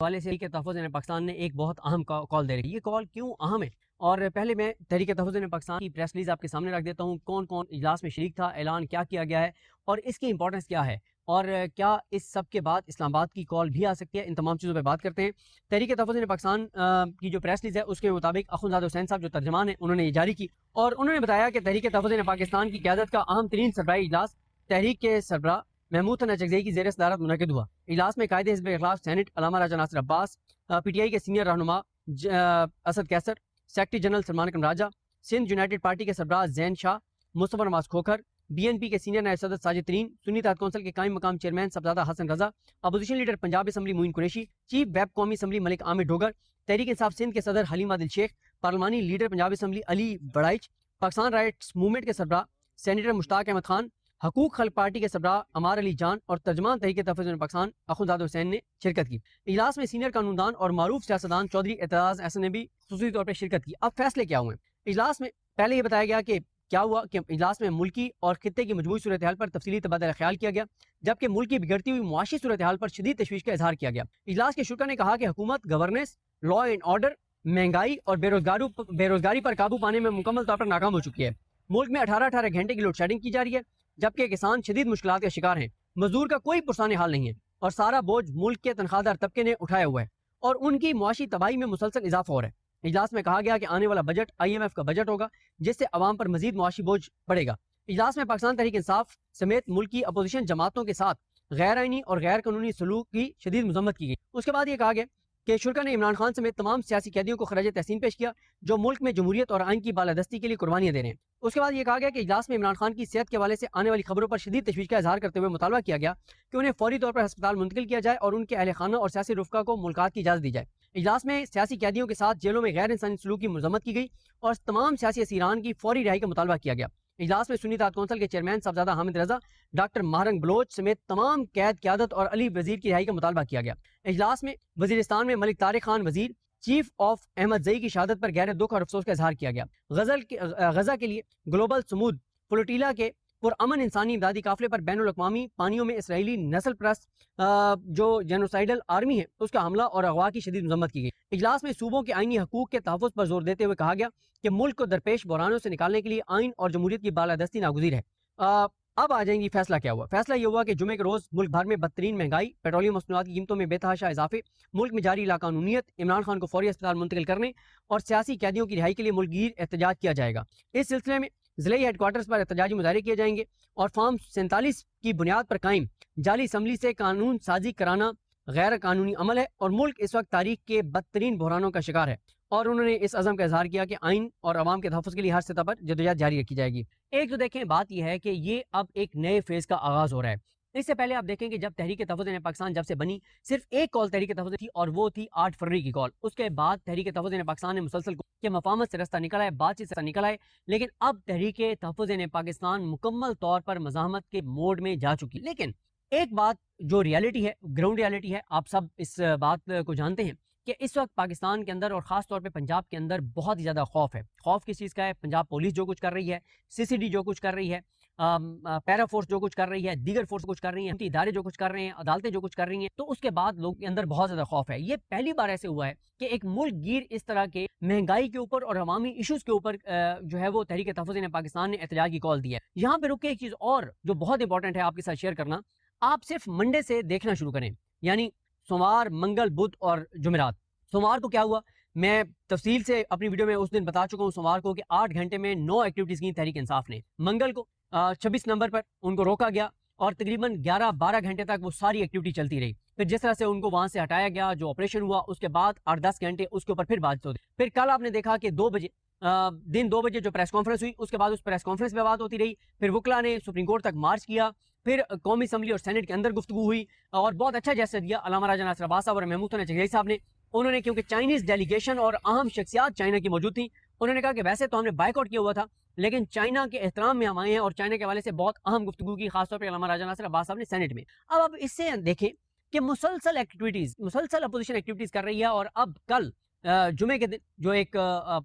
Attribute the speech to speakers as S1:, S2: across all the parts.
S1: حوالے سے تحریک تحفظ پاکستان نے ایک بہت اہم کال دے رہی ہے. یہ کال کیوں اہم ہے؟ اور پہلے میں تحریک تحفظ پاکستان کی پریس ریلیز آپ کے سامنے رکھ دیتا ہوں. کون کون اجلاس میں شریک تھا, اعلان کیا کیا گیا ہے, اور اس کی امپورٹنس کیا ہے, اور کیا اس سب کے بعد اسلام آباد کی کال بھی آ سکتی ہے. ان تمام چیزوں پہ بات کرتے ہیں. تحریک تحفظ پاکستان کی جو پریس ریلیز ہے اس کے مطابق اخوندزادہ حسین صاحب جو ترجمان ہیں انہوں نے یہ جاری کی, اور انہوں نے بتایا کہ تحریک تحفظ پاکستان کی قیادت کا اہم ترین سربراہی اجلاس تحریک کے سربراہ محمود ثنا چکزئی کی زیر صدارت منعقد ہوا. اجلاس میں قائد حزب اخلاق Saint Allama Raja Nasir Abbas, P T I کے سینئر رہنما اسد کیسر, سیکرٹری جنرل سلمان اکرم راجہ, سندھ یونائٹڈ پارٹی کے سربراہ زین شاہ, مصطفی نواز کھوکھر, بی این پی کے سینئر نائب صدر ساجد ترین, سنی اتحاد کونسل کے قائم مقام چیئرمین صفزادہ حسن رضا, اپوزیشن لیڈر پنجاب اسمبلی معین قریشی, چیف ویب قومی اسمبلی ملک عامر ڈوگر, تحریک انصاف سندھ کے صدر حلیم عادل شیخ, پارلیمانی لیڈر پنجاب اسمبلی علی بڑائچ, پاکستان رائٹس موومنٹ کے سربراہ سینیٹر مشتاق احمد خان, حقوق خلق پارٹی کے سربراہ عمار علی جان اور ترجمان تحریک تحفظ پاکستان اخوندزادہ حسین نے شرکت کی. اجلاس میں سینئر قانوندان اور معروف سیاستدان چودھری اعتراض احسن نے بھی خصوصی طور پر شرکت کی. اب فیصلے کیا ہوئے؟ اجلاس میں پہلے یہ بتایا گیا کہ کیا ہوا کہ اجلاس میں ملکی اور خطے کی مجموعی صورتحال پر تفصیلی تبادلہ خیال کیا گیا, جبکہ ملک کی بگڑتی ہوئی معاشی صورتحال پر شدید تشویش کا اظہار کیا گیا. اجلاس کے شرکا نے کہا کہ حکومت گورننس, لا اینڈ آرڈر, مہنگائی اور بے روزگاری پر قابو پانے میں مکمل طور پر ناکام ہو چکی ہے. ملک میں 18 گھنٹے کی لوڈ شیڈنگ کی جا رہی ہے, جبکہ کسان شدید مشکلات کا شکار ہیں. مزدور کا کوئی پرسان حال نہیں ہے اور سارا بوجھ ملک کے تنخواہ دار طبقے نے اٹھایا ہوا ہے, اور ان کی معاشی تباہی میں مسلسل اضافہ ہو رہا ہے. اجلاس میں کہا گیا کہ آنے والا بجٹ IMF کا بجٹ ہوگا, جس سے عوام پر مزید معاشی بوجھ پڑے گا. اجلاس میں پاکستان تحریک انصاف سمیت ملکی اپوزیشن جماعتوں کے ساتھ غیر آئینی اور غیر قانونی سلوک کی شدید مذمت کی گئی. اس کے بعد یہ کہا گیا کہ شرکا نے عمران خان سمیت تمام سیاسی قیدیوں کو خراج تحسین پیش کیا جو ملک میں جمہوریت اور آئین کی بالادستی کے لیے قربانیاں دے رہے ہیں. اس کے بعد یہ کہا گیا کہ اجلاس میں عمران خان کی صحت کے حوالے سے آنے والی خبروں پر شدید تشویش کا اظہار کرتے ہوئے مطالبہ کیا گیا کہ انہیں فوری طور پر ہسپتال منتقل کیا جائے اور ان کے اہل خانہ اور سیاسی رفقا کو ملاقات کی اجازت دی جائے. اجلاس میں سیاسی قیدیوں کے ساتھ جیلوں میں غیر انسانی سلوک کی مذمت کی گئی اور تمام سیاسی اسیران کی فوری رہائی کا مطالبہ کیا گیا. اجلاس میں سنی اتحاد کونسل کے چیئرمین صفزادہ حامد رضا, ڈاکٹر ماہرنگ بلوچ سمیت تمام قید قیادت اور علی وزیر کی رہائی کا مطالبہ کیا گیا. اجلاس میں وزیرستان میں ملک طارق خان وزیر, چیف آف احمد زئی کی شہادت پر گہرے دکھ اور افسوس کا اظہار کیا گیا. غزہ کے لیے گلوبل سمود فلوٹیلا کے پرامن انسانی امدادی قافلے پر بین الاقوامی پانیوں میں اسرائیلی نسل پرست جو جینوسائیڈل آرمی ہے اس کا حملہ اور اغوا کی شدید مذمت کی گئی. اجلاس میں صوبوں کے آئینی حقوق کے تحفظ پر زور دیتے ہوئے کہا گیا کہ ملک کو درپیش بحرانوں سے نکالنے کے لیے آئین اور جمہوریت کی بالادستی ناگزیر ہے. اب آ جائیں گی فیصلہ کیا ہوا. فیصلہ یہ ہوا کہ جمعے کے روز ملک بھر میں بدترین مہنگائی, پیٹرولیم مصنوعات کی قیمتوں میں بے تحاشا اضافے, ملک میں جاری لاقانونیت, عمران خان کو فوری اسپتال منتقل کرنے اور سیاسی قیدیوں کی رہائی کے لیے ملک گیر احتجاج کیا جائے گا. اس سلسلے میں ضلعی ہیڈ کوارٹرز پر احتجاجی مظاہرے کیے جائیں گے اور فارم 47 کی بنیاد پر قائم جعلی اسمبلی سے قانون سازی کرانا غیر قانونی عمل ہے اور ملک اس وقت تاریخ کے بدترین بحرانوں کا شکار ہے. اور انہوں نے اس عزم کا اظہار کیا کہ آئین اور عوام کے تحفظ کے لیے ہر سطح پر جدوجہد جاری رکھی جائے گی. ایک تو دیکھیں بات یہ ہے کہ یہ اب ایک نئے فیز کا آغاز ہو رہا ہے. اس سے پہلے آپ دیکھیں کہ جب تحریک تحفظ پاکستان جب سے بنی صرف ایک کال تحریک تحفظ تھی اور وہ تھی 8 فروری کی کال. اس کے بعد تحریک تحفظ پاکستان نے مسلسل کہ مفاہمت سے رستہ نکلا ہے, بات چیت سے نکلا ہے, لیکن اب تحریک تحفظ پاکستان مکمل طور پر مزاحمت کے موڈ میں جا چکی. لیکن ایک بات جو ریالٹی ہے, گراؤنڈ ریالٹی ہے, آپ سب اس بات کو جانتے ہیں کہ اس وقت پاکستان کے اندر اور خاص طور پہ پنجاب کے اندر بہت ہی زیادہ خوف ہے. خوف کس چیز کا ہے؟ پنجاب پولیس جو کچھ کر رہی ہے, CCD جو کچھ کر رہی ہے, پیرا فورس جو کچھ کر رہی ہے, دیگر فورس کچھ کر رہی ہیں, ادارے جو کچھ کر رہے ہیں, عدالتیں جو کچھ کر رہی ہیں, تو اس کے بعد لوگوں کے اندر بہت زیادہ خوف ہے. یہ پہلی بار ایسے ہوا ہے کہ ایک ملک گیر اس طرح کے مہنگائی کے اوپر اور عوامی ایشوز کے اوپر جو ہے وہ تحریک تحفظ پاکستان نے احتجاج کی کال دی ہے. یہاں پہ رک کے ایک چیز اور جو بہت امپورٹنٹ ہے آپ کے ساتھ شیئر کرنا, آپ صرف منڈے سے دیکھنا شروع کریں, یعنی سوموار, منگل, بدھ اور جمعرات. سوموار کو کیا ہوا میں تفصیل سے اپنی ویڈیو میں اس دن بتا چکا ہوں سوموار کو کہ 8 گھنٹے میں 9 ایکٹیویٹیز کی تحریک انصاف نے. منگل کو 26 نمبر پر ان کو روکا گیا اور تقریباً 11-12 گھنٹے تک وہ ساری ایکٹیویٹی چلتی رہی. پھر جس طرح سے ان کو وہاں سے ہٹایا گیا, جو آپریشن ہوا, اس کے بعد 8-10 گھنٹے اس کے اوپر پھر بات ہوتی. پھر کل آپ نے دیکھا کہ 2 بجے دن 2 بجے جو پریس کانفرنس ہوئی, اس کے بعد اس پریس کانفرنس پہ بات ہوتی رہی. پھر وکلا نے سپریم کورٹ تک مارچ کیا, پھر قومی اسمبلی اور سینٹ کے اندر گفتگو ہوئی اور بہت اچھا جیسا دیا علامہ راجہ ناصر عباس صاحب اور محمود ثنا چکزئی صاحب نے. انہوں نے, کیونکہ چائنیز ڈیلیگیشن اور اہم شخصیات چائنا کی موجود تھیں, انہوں نے کہا کہ ویسے تو ہم نے بائیک آؤٹ کیا ہوا تھا لیکن چائنا کے احترام میں ہم آئے ہیں اور چائنا کے حوالے سے بہت اہم گفتگو کی, خاص طور پہ علامہ راجہ ناصر عباس صاحب نے سینٹ میں. اب اس سے دیکھیں کہ مسلسل اپوزیشن ایکٹیویٹیز کر رہی ہے اور اب کل جمعے کے دن جو ایک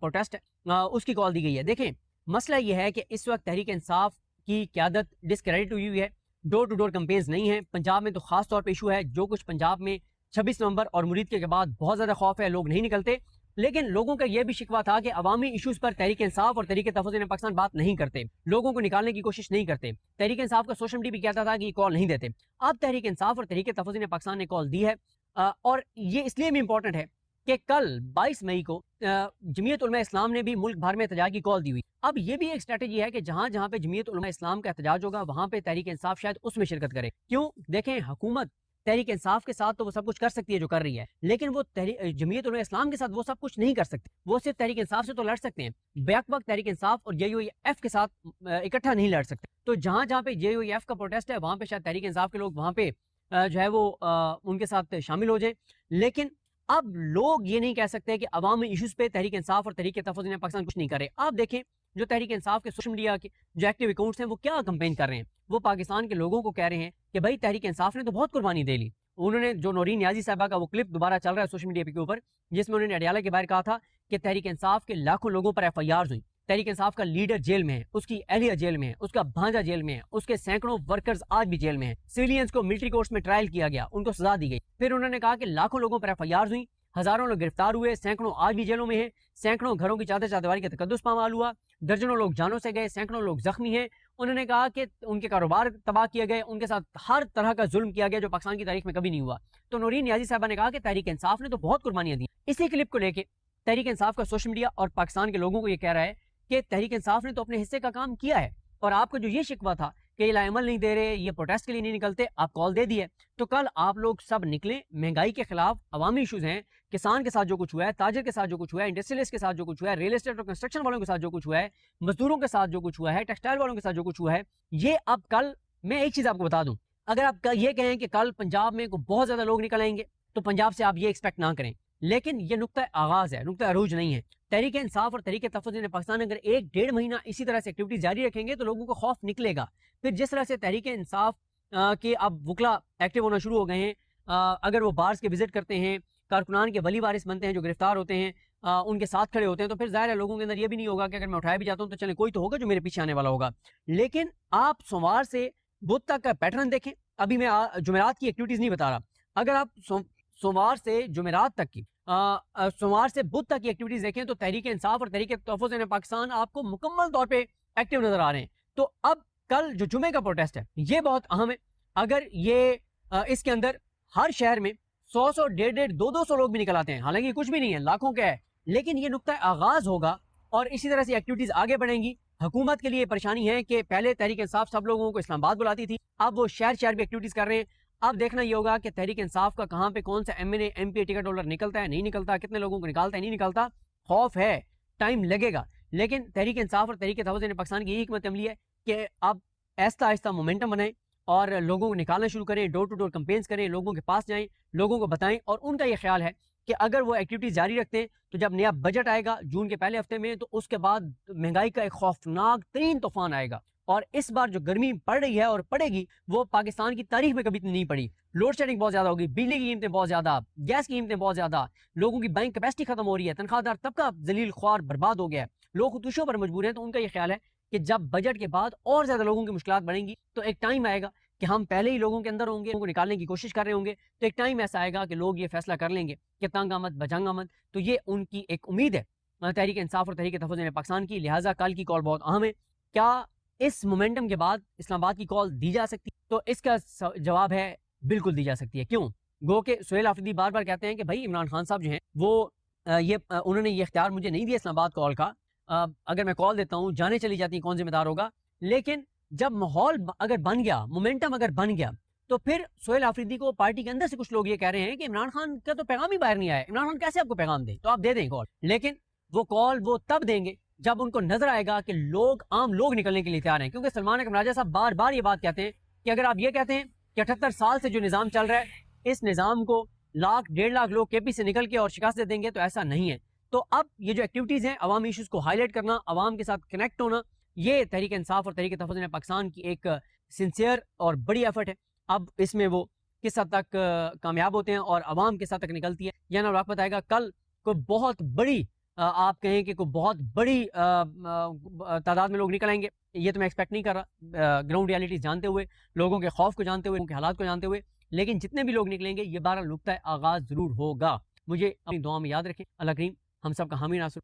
S1: پروٹیسٹ ہے اس کی کال دی گئی ہے. دیکھیں مسئلہ یہ ہے کہ اس وقت تحریک انصاف کی قیادت ڈسکریڈٹ ہوئی ہے, ڈور ٹو ڈور کمپینز نہیں ہیں. پنجاب میں تو خاص طور پہ ایشو ہے, جو کچھ پنجاب میں 26 نومبر اور مرید کے بعد بہت زیادہ خوف ہے, لوگ نہیں نکلتے. لیکن لوگوں کا یہ بھی شکوہ تھا کہ عوامی ایشوز پر تحریک انصاف اور تحریک تحفظ پاکستان بات نہیں کرتے, لوگوں کو نکالنے کی کوشش نہیں کرتے. تحریک انصاف کا سوشل میڈیا بھی کہتا تھا کہ یہ کال نہیں دیتے. اب تحریک انصاف اور تحریک تحفظ پاکستان نے کال دی ہے, اور یہ اس لیے بھی امپورٹنٹ ہے کہ کل 22 مئی کو جمعیت علماء اسلام نے بھی ملک بھر میں احتجاج کی کال دی ہوئی. اب یہ بھی ایک اسٹریٹجی ہے کہ جہاں جہاں پہ جمعیت علماء اسلام کا احتجاج ہوگا وہاں پہ تحریک انصاف شاید اس میں شرکت کرے. کیوں؟ دیکھیں, حکومت تحریک انصاف کے ساتھ تو وہ سب کچھ کر سکتی ہے جو کر رہی ہے, لیکن وہ جمعیت علماء اسلام کے ساتھ وہ سب کچھ نہیں کر سکتے. وہ صرف تحریک انصاف سے تو لڑ سکتے ہیں, بیک وقت تحریک انصاف اور JUIF کے ساتھ اکٹھا نہیں لڑ سکتے. تو جہاں جہاں پہ JUIF کا پروٹیسٹ ہے وہاں پہ شاید تحریک انصاف کے لوگ وہاں پہ جو ہے وہ ان کے ساتھ شامل ہو جائیں. لیکن اب لوگ یہ نہیں کہہ سکتے کہ عوامی ایشوز پہ تحریک انصاف اور تحریک تحفظ پاکستان کچھ نہیں کرے. آپ دیکھیں جو تحریک انصاف کے سوشل میڈیا کے جو ایکٹیو اکاؤنٹس ہیں وہ کیا کمپین کر رہے ہیں. وہ پاکستان کے لوگوں کو کہہ رہے ہیں کہ بھائی تحریک انصاف نے تو بہت قربانی دے لی. انہوں نے جو نورین نیازی صاحبہ کا وہ کلپ دوبارہ چل رہا ہے سوشل میڈیا کے اوپر, جس میں انہوں نے اڈیالہ کے باہر کہا تھا کہ تحریک انصاف کے لاکھوں لوگوں پر FIRs ہوئی, تحریک انصاف کا لیڈر جیل میں ہے, اس کی اہلیہ جیل میں ہے, اس کا بھانجا جیل میں ہے, اس کے سینکڑوں ورکرز آج بھی جیل میں ہیں, سویلینز کو ملٹری کورٹس میں ٹرائل کیا گیا, ان کو سزا دی گئی. پھر انہوں نے کہا کہ لاکھوں لوگوں پر FIRs ہوئی, ہزاروں لوگ گرفتار ہوئے, سینکڑوں آج بھی جیلوں میں ہیں, سینکڑوں گھروں کی چادر چاردیواری کا تقدس پامال ہوا, درجنوں لوگ جانوں سے گئے, سینکڑوں لوگ زخمی ہیں. انہوں نے کہا کہ ان کے کاروبار تباہ کیے گئے, ان کے ساتھ ہر طرح کا ظلم کیا گیا جو پاکستان کی تاریخ میں کبھی نہیں ہوا. تو نورین نیازی صاحبہ نے کہا کہ تحریک انصاف نے تو بہت قربانیاں دی. اسی کلپ کو لے کے تحریک انصاف کا سوشل میڈیا اور پاکستان کے لوگوں کو یہ کہہ رہا ہے کہ تحریک انصاف نے تو اپنے حصے کا کام کیا ہے, اور آپ کو جو یہ شکوہ تھا کہ یہ لائعمل نہیں دے رہے, یہ پروٹیسٹ کے لیے نہیں نکلتے, آپ کال دے دی ہے. تو کل آپ لوگ سب نکلیں, مہنگائی کے خلاف عوامی ایشوز ہیں, کسان کے ساتھ جو کچھ ہوا ہے, تاجر کے ساتھ جو کچھ ہوا ہے, انڈسٹریلسٹ کے ساتھ جو کچھ ہوا ہے, ریل اسٹیٹ اور کنسٹرکشن والوں کے ساتھ جو کچھ ہوا ہے, مزدوروں کے ساتھ جو کچھ ہوا ہے, ٹیکسٹائل والوں کے ساتھ جو کچھ ہوا ہے, یہ اب کل میں ایک چیز آپ کو بتا دوں, اگر آپ یہ کہیں کہ کل پنجاب میں بہت زیادہ لوگ نکل آئیں گے تو پنجاب سے آپ یہ ایکسپیکٹ نہ کریں. لیکن یہ نقطہ آغاز ہے, نقطہ عروج نہیں ہے. تحریک انصاف اور تحریک تحفظ پاکستان اگر 1-1.5 مہینہ اسی طرح سے ایکٹیویٹی جاری رکھیں گے تو لوگوں کو خوف نکلے گا. پھر جس طرح سے تحریک انصاف کے اب وکلا ایکٹیو ہونا شروع ہو گئے ہیں, اگر وہ بارز کے وزٹ کرتے ہیں, کارکنان کے ولی وارث بنتے ہیں جو گرفتار ہوتے ہیں, ان کے ساتھ کھڑے ہوتے ہیں, تو پھر ظاہر ہے لوگوں کے اندر یہ بھی نہیں ہوگا کہ اگر میں اٹھایا بھی جاتا ہوں تو چلیں کوئی تو ہوگا جو میرے پیچھے آنے والا ہوگا. لیکن آپ سوموار سے بدھ تک کا پیٹرن دیکھیں. ابھی میں جمعرات کی ایکٹیویٹیز نہیں بتا رہا, اگر آپ سوموار سے جمعرات تک کی سوموار سے بدھ تک کی ایکٹیویٹیز دیکھیں تو تحریک انصاف اور تحریک تحفظ پاکستان آپ کو مکمل طور پہ ایکٹیو نظر آ رہے ہیں. تو اب کل جو جمعے کا پروٹیسٹ ہے یہ بہت اہم ہے. اگر یہ اس کے اندر ہر شہر میں 100 150 200 لوگ بھی نکل آتے ہیں, حالانکہ کچھ بھی نہیں ہے, لاکھوں کا ہے, لیکن یہ نقطہ آغاز ہوگا اور اسی طرح سے ایکٹیویٹیز آگے بڑھیں گی. حکومت کے لیے پریشانی ہے کہ پہلے تحریک انصاف سب لوگوں کو اسلام آباد بلاتی تھی, اب وہ شہر شہر بھی ایکٹیویٹیز کر رہے ہیں. اب دیکھنا یہ ہوگا کہ تحریک انصاف کا کہاں پہ کون سا MNA MP ٹکٹ ہولڈر نکلتا ہے, نہیں نکلتا, کتنے لوگوں کو نکالتا ہے, نہیں نکالتا. خوف ہے, ٹائم لگے گا, لیکن تحریک انصاف اور تحریک تحفظ پاکستان کی یہی حکمت عملی ہے کہ اب آہستہ آہستہ مومنٹم بنائیں اور لوگوں کو نکالنا شروع کریں, ڈور ٹو ڈور کمپینز کریں, لوگوں کے پاس جائیں, لوگوں کو بتائیں. اور ان کا یہ خیال ہے کہ اگر وہ ایکٹیویٹیز جاری رکھتے ہیں تو جب نیا بجٹ آئے گا جون کے پہلے ہفتے میں, تو اس کے بعد مہنگائی کا ایک خوفناک ترین طوفان آئے گا. اور اس بار جو گرمی پڑ رہی ہے اور پڑے گی وہ پاکستان کی تاریخ میں کبھی نہیں پڑی. لوڈ شیڈنگ بہت زیادہ ہوگی, بجلی کی قیمتیں بہت زیادہ, گیس کی قیمتیں بہت زیادہ, لوگوں کی بائنگ کیپیسٹی ختم ہو رہی ہے, تنخواہ دار طبقہ ذلیل خوار برباد ہو گیا ہے, لوگ خودکشیوں پر مجبور ہیں. تو ان کا یہ خیال ہے کہ جب بجٹ کے بعد اور زیادہ لوگوں کی مشکلات بڑھیں گی تو ایک ٹائم آئے گا کہ ہم پہلے ہی لوگوں کے اندر ہوں گے, ان کو نکالنے کی کوشش کر رہے ہوں گے, تو ایک ٹائم ایسا آئے گا کہ لوگ یہ فیصلہ کر لیں گے کہ تنگ آمد بجنگ آمد. تو یہ ان کی ایک امید ہے تحریک انصاف اور تحریک تحفظ پاکستان کی. لہٰذا کل کی کال بہت اہم ہے. کیا اس مومنٹم کے بعد اسلام آباد کی کال دی جا سکتی؟ تو اس کا جواب ہے بالکل دی جا سکتی ہے. کیوں؟ گو کہ سہیل آفریدی بار بار کہتے ہیں کہ بھائی عمران خان صاحب جو ہیں وہ انہوں نے یہ اختیار مجھے نہیں دیا اسلام آباد کال کا, اگر میں کال دیتا ہوں جانے چلی جاتی ہیں, کون ذمہ دار ہوگا. لیکن جب ماحول اگر بن گیا, مومنٹم اگر بن گیا, تو پھر سہیل آفریدی کو پارٹی کے اندر سے کچھ لوگ یہ کہہ رہے ہیں کہ عمران خان کا تو پیغام ہی باہر نہیں آیا, عمران خان کیسے آپ کو پیغام دیں, تو آپ دے دیں کال. لیکن وہ کال وہ تب دیں گے جب ان کو نظر آئے گا کہ عام لوگ نکلنے کے لیے تیار ہیں. کیونکہ سلمان اکرم راجہ صاحب بار بار یہ بات کہتے ہیں کہ اگر آپ یہ کہتے ہیں کہ 78 سال سے جو نظام چل رہا ہے اس نظام کو 1,00,000-1.5 لاکھ لوگ KP سے نکل کے اور شکست دے دیں گے, تو ایسا نہیں ہے. تو اب یہ جو ایکٹیویٹیز ہیں, عوامی ایشوز کو ہائی لائٹ کرنا, عوام کے ساتھ کنیکٹ ہونا, یہ تحریک انصاف اور تحریک تحفظ پاکستان کی ایک سنسیئر اور بڑی ایفرٹ ہے. اب اس میں وہ کس حد تک کامیاب ہوتے ہیں اور عوام کس حد تک نکلتی ہے, یہ نا وقت آئے گا. کل کوئی بہت بڑی آپ کہیں کہ کوئی بہت بڑی تعداد میں لوگ نکل آئیں گے, یہ تو میں ایکسپیکٹ نہیں کر رہا. گراؤنڈ ریالٹیز جانتے ہوئے, لوگوں کے خوف کو جانتے ہوئے, ان کے حالات کو جانتے ہوئے, لیکن جتنے بھی لوگ نکلیں گے یہ 12 نقطۂ آغاز ضرور ہوگا. مجھے اپنی دعا میں یاد رکھیں. اللہ کریم ہم سب کا حامی ناصر.